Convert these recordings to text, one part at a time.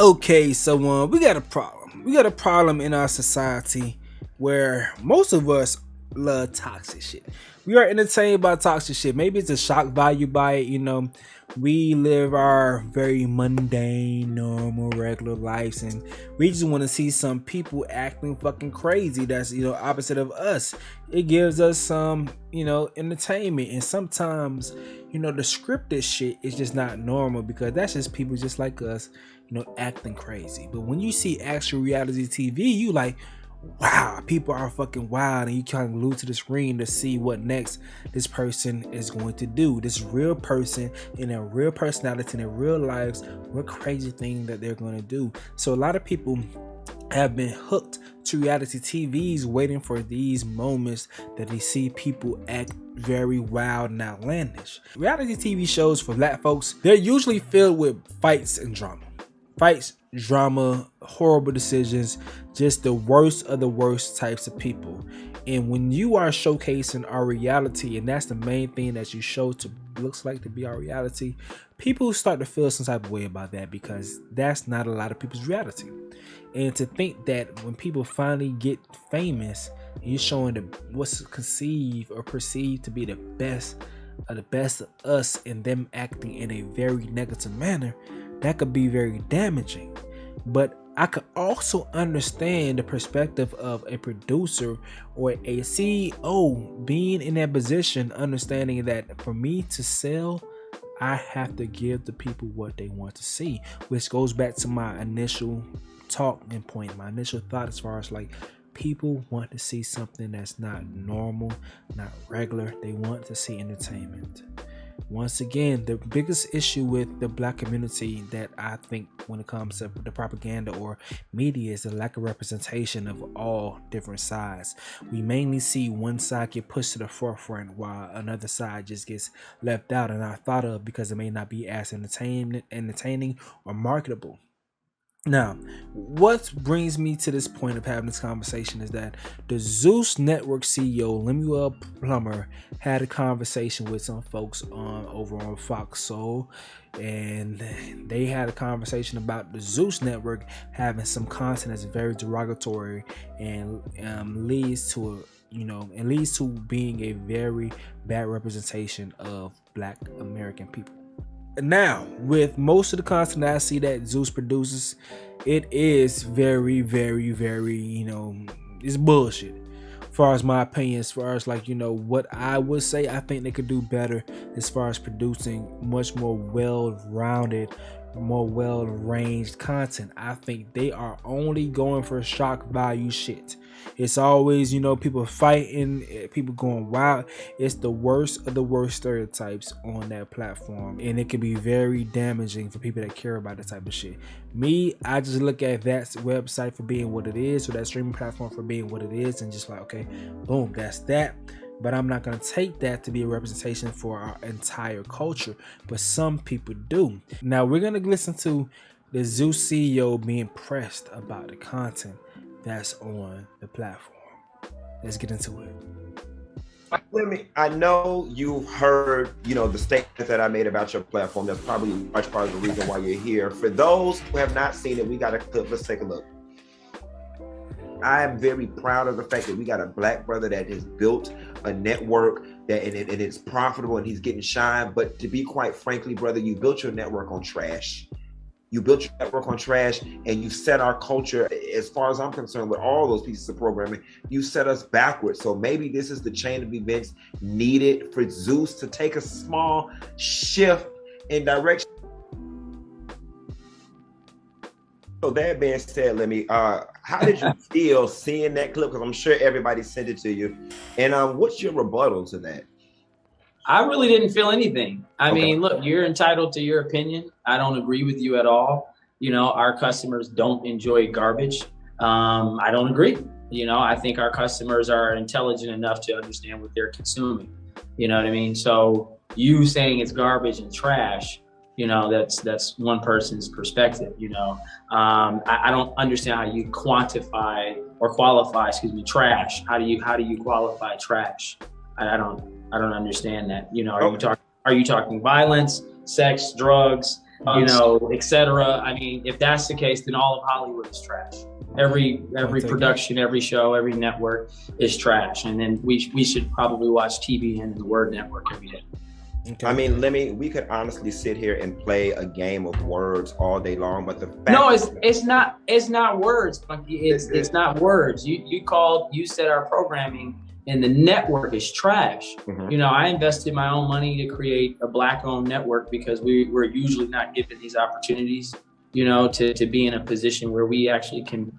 Okay, so we got a problem. We got a problem in our society where most of us love toxic shit. We are entertained by toxic shit. Maybe it's a shock value by it, We live our very mundane, normal, regular lives, and we just want to see some people acting fucking crazy. That's opposite of us. It gives us some entertainment, and sometimes the scripted shit is just not normal because that's just people just like us, acting crazy. But when you see actual reality TV, you like, wow, people are fucking wild, and you kind of glued to the screen to see what next this person is going to do. This real person in their real personality, in their real lives, what crazy thing that they're going to do. So a lot of people have been hooked to reality TVs, waiting for these moments that they see people act very wild and outlandish. Reality TV shows for black folks, they're usually filled with fights and drama. Fights, drama, horrible decisions, just the worst of the worst types of people. And when you are showcasing our reality, and that's the main thing that you show to looks like to be our reality, people start to feel some type of way about that because that's not a lot of people's reality. And to think that when people finally get famous, you're showing what's conceived or perceived to be the best of us, and them acting in a very negative manner, that could be very damaging. But I could also understand the perspective of a producer or a CEO being in that position, understanding that for me to sell, I have to give the people what they want to see, which goes back to my initial talking point, my initial thought as far as like, people want to see something that's not normal, not regular. They want to see entertainment. Once again, the biggest issue with the black community that I think when it comes to the propaganda or media is the lack of representation of all different sides. We mainly see one side get pushed to the forefront while another side just gets left out and not thought of because it may not be as entertaining or marketable. Now, what brings me to this point of having this conversation is that the Zeus Network CEO, Lemuel Plumber, had a conversation with some folks over on Fox Soul, and they had a conversation about the Zeus Network having some content that's very derogatory and leads to being a very bad representation of Black American people. Now, with most of the content that I see that Zeus produces, it is very, very, very, it's bullshit. As far as my opinion, as far as what I would say, I think they could do better as far as producing much more well-rounded, more well-ranged content. I think they are only going for shock value shit. It's always, people fighting, people going wild. It's the worst of the worst stereotypes on that platform, and it can be very damaging for people that care about that type of shit. Me, I just look at that website for being what it is, or that streaming platform for being what it is, and just like, okay, boom, that's that. But I'm not going to take that to be a representation for our entire culture. But some people do. Now, we're going to listen to the Zeus CEO being pressed about the content that's on the platform. Let's get into it. I know you've heard, the statement that I made about your platform. That's probably much part of the reason why you're here. For those who have not seen it, we got a clip. Let's take a look. I am very proud of the fact that we got a Black brother that has built a network that and it's profitable and he's getting shine. But to be quite frankly, brother, you built your network on trash. You built your network on trash, and you set our culture, as far as I'm concerned, with all those pieces of programming, you set us backwards. So maybe this is the chain of events needed for Zeus to take a small shift in direction. So that being said, how did you feel seeing that clip? Because I'm sure everybody sent it to you. And what's your rebuttal to that? I really didn't feel anything. I mean, look, you're entitled to your opinion. I don't agree with you at all. Our customers don't enjoy garbage. I don't agree. I think our customers are intelligent enough to understand what they're consuming. You know what I mean? So you saying it's garbage and trash, that's one person's perspective. I don't understand how you quantify or qualify, trash. How do you qualify trash? I don't understand that. Are you talking violence, sex, drugs? you know, etc. I mean, if that's the case, then all of Hollywood is trash. Every production, every show, every network is trash. And then we should probably watch TBN and the Word Network every day. Okay. I mean, we could honestly sit here and play a game of words all day long, but the fact it's not words, Funky. It's not words. You said our programming and the network is trash. You know, I invested my own money to create a Black-owned network because we're usually not given these opportunities, you know, to be in a position where we actually can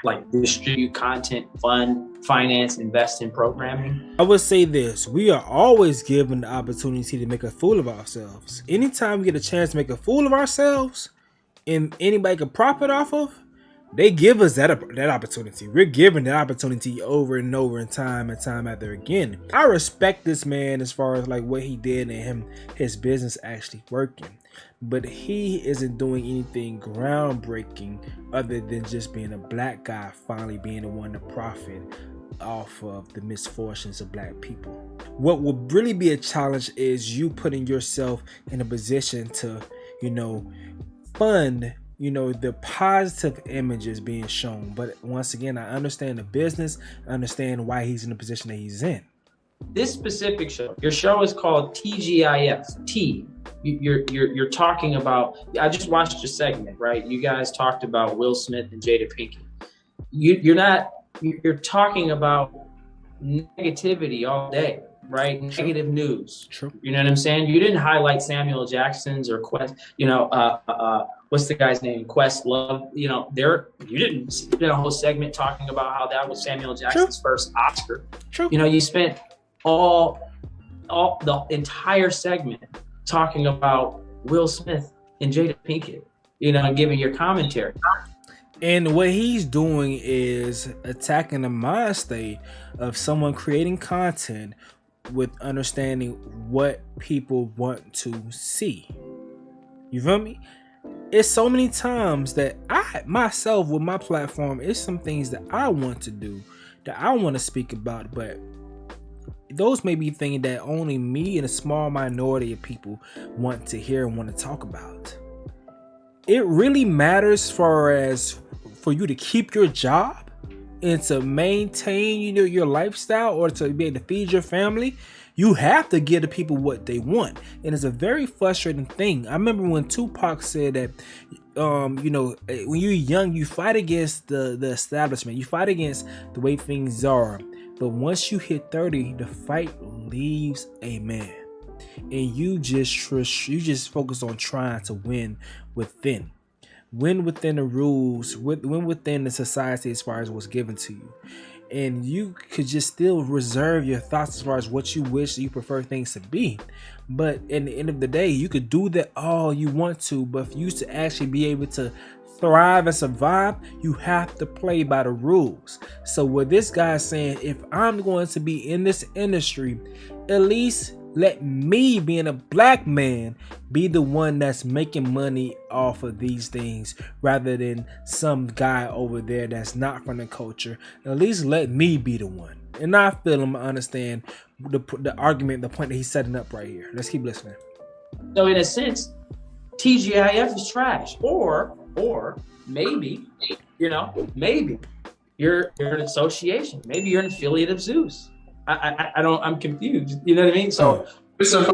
like distribute content, fund, finance, invest in programming. I would say this: we are always given the opportunity to make a fool of ourselves. Anytime we get a chance to make a fool of ourselves and anybody can profit off of, they give us that opportunity. We're given that opportunity over and over and time after again. I respect this man as far as like what he did and his business actually working. But he isn't doing anything groundbreaking other than just being a Black guy finally being the one to profit off of the misfortunes of Black people. What will really be a challenge is you putting yourself in a position to, you know, fund, you know, the positive images being shown. But once again, I understand the business, I understand why he's in the position that he's in. This specific show, your show is called TGIF. T. You're talking about. I just watched your segment, right? You guys talked about Will Smith and Jada Pinkett. You're talking about negativity all day, right? True. Negative news. True. You know what I'm saying? You didn't highlight Samuel Jackson's or Quest. You know, what's the guy's name? Questlove. You know, you didn't spend a whole segment talking about how that was Samuel Jackson's first Oscar. True. You know, you spent all the entire segment talking about Will Smith and Jada Pinkett, you know, and giving your commentary. And what he's doing is attacking the mind state of someone creating content with understanding what people want to see. You feel me? It's so many times that I myself with my platform, it's some things that I want to do, that I want to speak about, but those may be things that only me and a small minority of people want to hear and want to talk about. It really matters for you to keep your job and to maintain, you know, your lifestyle or to be able to feed your family. You have to give the people what they want. And it's a very frustrating thing. I remember when Tupac said that, you know, when you're young, you fight against the establishment. You fight against the way things are. But once you hit 30, the fight leaves a man. And you just focus on trying to win within the rules, win within the society as far as what's given to you. And you could just still reserve your thoughts as far as what you wish you prefer things to be. But at the end of the day, you could do that all you want to, but for you to actually be able to thrive and survive, you have to play by the rules. So what this guy is saying, if I'm going to be in this industry, at least let me, being a Black man, be the one that's making money off of these things rather than some guy over there that's not from the culture. At least let me be the one. And I feel him understand the argument, the point that he's setting up right here. Let's keep listening. So in a sense, TGIF is trash. Or maybe, you know, maybe you're an association. Maybe you're an affiliate of Zeus. I'm confused. You know what I mean? So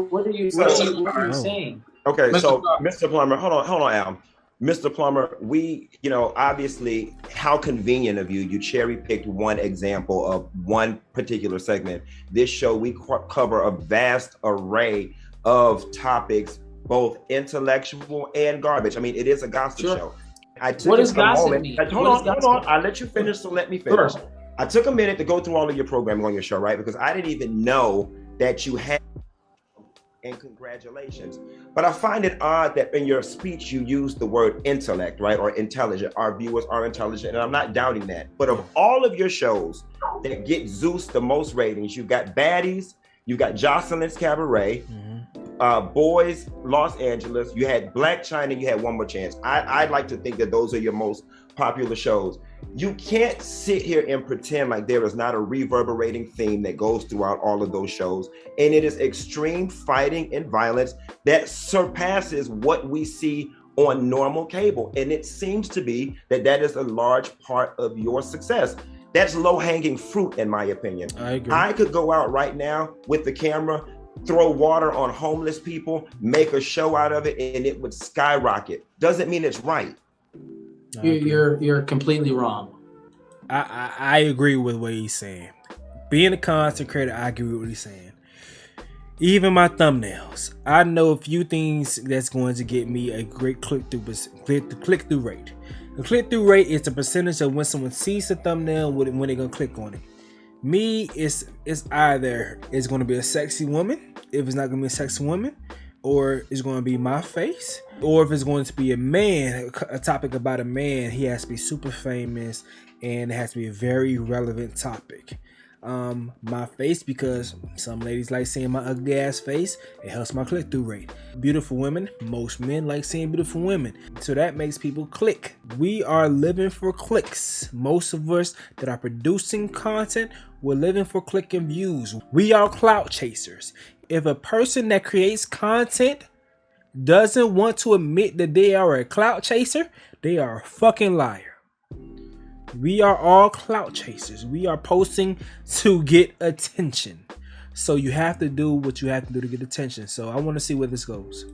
what are you saying? Okay, so Mr. Plumber, hold on, Al. Mr. Plumber, you know, obviously, how convenient of you. You cherry picked one example of one particular segment. This show, we cover a vast array of topics, both intellectual and garbage. I mean, it is a gossip show. What does gossip mean? Hold on. I'll let you finish, so let me finish. First. I took a minute to go through all of your programming on your show, right? Because I didn't even know that you had, and congratulations. But I find it odd that in your speech, you used the word intellect, right? Or intelligent. Our viewers are intelligent, and I'm not doubting that. But of all of your shows that get Zeus the most ratings, you got Baddies, you got Jocelyn's Cabaret, Boys, Los Angeles, you had Black China, you had One More Chance. I'd like to think that those are your most popular shows. You can't sit here and pretend like there is not a reverberating theme that goes throughout all of those shows. And it is extreme fighting and violence that surpasses what we see on normal cable. And it seems to be that is a large part of your success. That's low-hanging fruit, in my opinion. I agree. I could go out right now with the camera, throw water on homeless people, make a show out of it, and it would skyrocket. Doesn't mean it's right. You're completely wrong. I agree with what he's saying. Being a content creator, I agree with what he's saying. Even my thumbnails, I know a few things that's going to get me a great click-through rate. The click-through rate is the percentage of when someone sees the thumbnail when they're gonna click on it. Me, it's either it's gonna be a sexy woman, if it's not gonna be a sexy woman, or it's gonna be my face, or if it's going to be a man, a topic about a man, he has to be super famous and it has to be a very relevant topic. My face, because some ladies like seeing my ugly ass face, it helps my click-through rate. Beautiful women, most men like seeing beautiful women, so that makes people click. We are living for clicks. Most of us that are producing content, we're living for click and views. We are clout chasers. If a person that creates content doesn't want to admit that they are a clout chaser, they are a fucking liar. We are all clout chasers. We are posting to get attention. So you have to do what you have to do to get attention. So I want to see where this goes.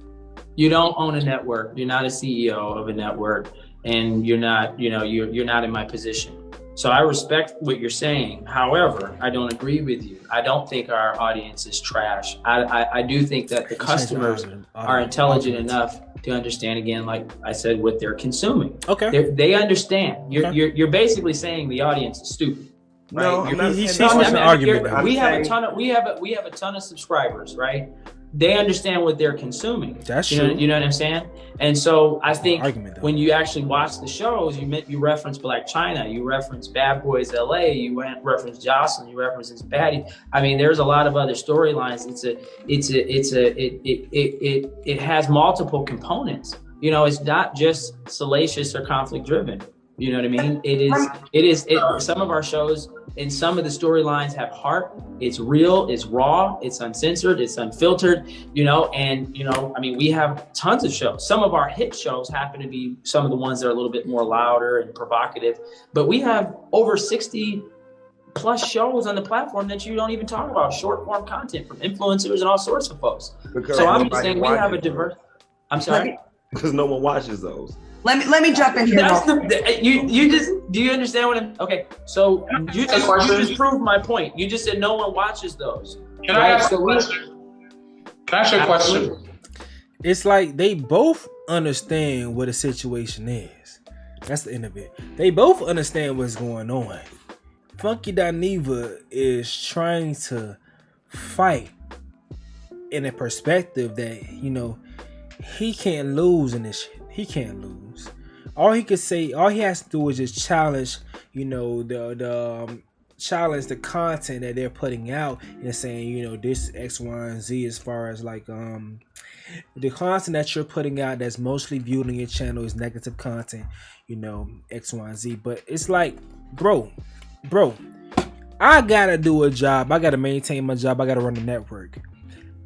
You don't own a network. You're not a CEO of a network, and you're not, you're not in my position. So I respect what you're saying. However, I don't agree with you. I don't think our audience is trash. I do think that the customers are intelligent enough to understand, again, like I said, what they're consuming. Okay. They understand. You're basically saying the audience is stupid. Right? No, he's an argument. We have a ton of subscribers, right? They understand what they're consuming. That's true. You know what I'm saying? And so I think when you actually watch the shows, you reference Black China, you reference Bad Boys LA, you reference Jocelyn, you reference Patty. I mean, there's a lot of other storylines. It has multiple components. It's not just salacious or conflict driven. You know what I mean? It is. Some of our shows and some of the storylines have heart. It's real. It's raw. It's uncensored. It's unfiltered. I mean, we have tons of shows. Some of our hit shows happen to be some of the ones that are a little bit more louder and provocative. But we have over 60 plus shows on the platform that you don't even talk about, short form content from influencers and all sorts of folks. So I'm just saying we have a diverse. I'm sorry. Because no one watches those. Let me jump in here. Do you understand what I'm? Okay, so you just proved my point. You just said no one watches those. Can I ask a question? It's like they both understand what the situation is. That's the end of it. They both understand what's going on. Funky Dineva is trying to fight in a perspective that, he can't lose in this shit. He can't lose. All he could say, all he has to do is just challenge, challenge the content that they're putting out and saying, this X, Y, and Z, as far as like the content that you're putting out that's mostly viewed on your channel is negative content, X, Y, and Z. But it's like, bro, I gotta do a job. I gotta maintain my job. I gotta run the network.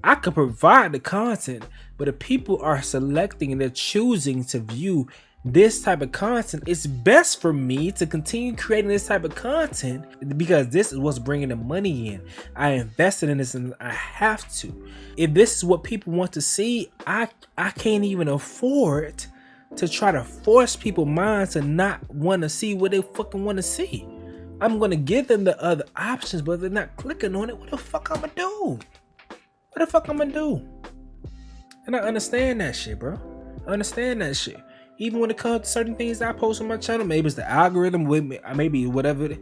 I could provide the content, but if people are selecting and they're choosing to view this type of content, it's best for me to continue creating this type of content because this is what's bringing the money in. I invested in this and I have to. If this is what people want to see, I can't even afford to try to force people's minds to not want to see what they fucking want to see. I'm going to give them the other options, but if they're not clicking on it, what the fuck I'm going to do? What the fuck I'm gonna do? And I understand that shit, bro. I understand that shit. Even when it comes to certain things that I post on my channel, maybe it's the algorithm, maybe whatever.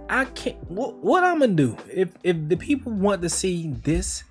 I can't. What I'm gonna do? If the people want to see this,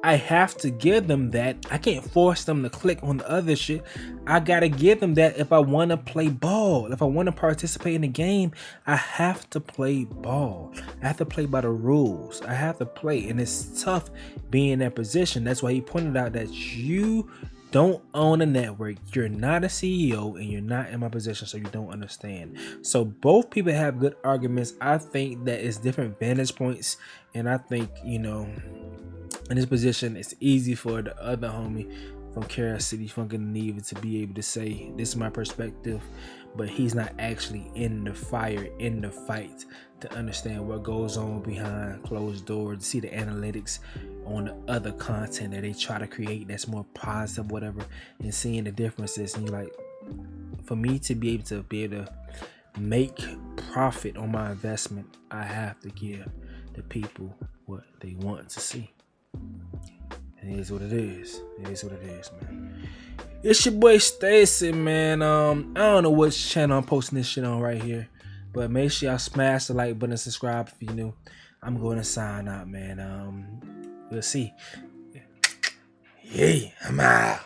I have to give them that. I can't force them to click on the other shit. I gotta give them that if I want to play ball. If I want to participate in the game, I have to play ball. I have to play by the rules. I have to play, and it's tough being in that position. That's why he pointed out that you don't own a network. You're not a CEO, and you're not in my position, so you don't understand. So both people have good arguments. I think that it's different vantage points, and I think in this position, it's easy for the other homie from Carol City, fucking Neva, to be able to say this is my perspective, but he's not actually in the fire, in the fight, to understand what goes on behind closed doors, to see the analytics on the other content that they try to create that's more positive, whatever, and seeing the differences. And you're like, for me to be able to make profit on my investment, I have to give the people what they want to see. It is what it is. It is what it is, man. It's your boy Stacy, man. I don't know which channel I'm posting this shit on right here, but make sure y'all smash the like button and subscribe if you're new. I'm going to sign out, man. We'll see. Yeah, I'm out.